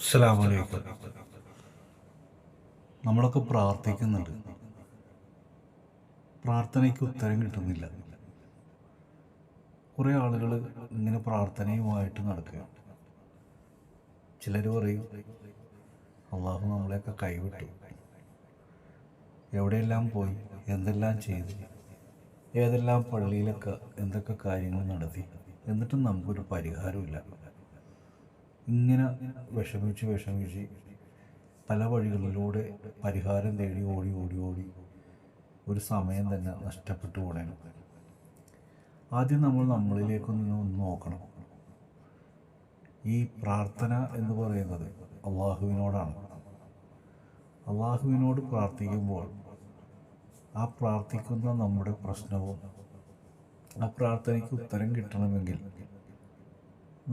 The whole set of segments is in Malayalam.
അസ്സലാമു അലൈക്കും. നമ്മളൊക്കെ പ്രാർത്ഥിക്കുന്നുണ്ട്, പ്രാർത്ഥനയ്ക്ക് ഉത്തരം കിട്ടുന്നില്ല. കുറേ ആളുകൾ ഇങ്ങനെ പ്രാർത്ഥനയുമായിട്ട് നടക്കുക. ചിലർ പറയും അള്ളാഹു നമ്മളെയൊക്കെ കൈവിട്ടു, എവിടെയെല്ലാം പോയി, എന്തെല്ലാം ചെയ്തു, ഏതെല്ലാം പള്ളിയിലൊക്കെ എന്തൊക്കെ കാര്യങ്ങൾ നടത്തി, എന്നിട്ടും നമുക്കൊരു പരിഹാരമില്ല. ഇങ്ങനെ വിഷമിച്ച് പല വഴികളിലൂടെ പരിഹാരം തേടി ഓടി ഒരു സമയം തന്നെ നഷ്ടപ്പെട്ടു പോകണം. ആദ്യം നമ്മൾ നമ്മളിലേക്കൊന്ന് നോക്കണം. ഈ പ്രാർത്ഥന എന്ന് പറയുന്നത് അള്ളാഹുവിനോടാണ്. അള്ളാഹുവിനോട് പ്രാർത്ഥിക്കുമ്പോൾ ആ പ്രാർത്ഥിക്കുന്ന നമ്മുടെ പ്രശ്നവും ആ പ്രാർത്ഥനയ്ക്ക് ഉത്തരം കിട്ടണമെങ്കിൽ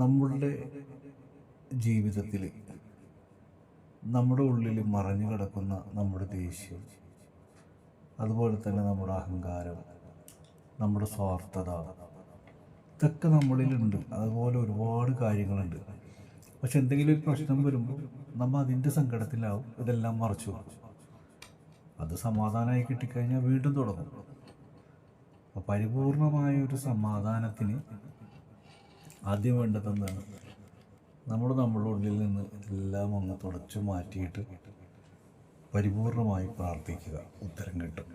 നമ്മളുടെ ജീവിതത്തിൽ നമ്മുടെ ഉള്ളിൽ മറഞ്ഞു കിടക്കുന്ന നമ്മുടെ ദേഷ്യം, അതുപോലെ തന്നെ നമ്മുടെ അഹങ്കാരം, നമ്മുടെ സ്വാർത്ഥത, ഇതൊക്കെ നമ്മളിലുണ്ട്. അതുപോലെ ഒരുപാട് കാര്യങ്ങളുണ്ട്. പക്ഷെ എന്തെങ്കിലും ഒരു പ്രശ്നം വരുമ്പോൾ നമ്മൾ അതിൻ്റെ സങ്കടത്തിലാവും, ഇതെല്ലാം മറച്ചു വെക്കും. അത് സമാധാനമായി കിട്ടിക്കഴിഞ്ഞാൽ വീണ്ടും തുടങ്ങും. അപ്പോൾ പരിപൂർണമായ ഒരു സമാധാനത്തിന് ആദ്യം വേണ്ടതെന്താണ്? നമ്മുടെ ഉള്ളിൽ നിന്ന് എല്ലാം ഒന്ന് തുടച്ചു മാറ്റിയിട്ട് പരിപൂർണമായി പ്രാർത്ഥിക്കുക, ഉത്തരം കിട്ടും.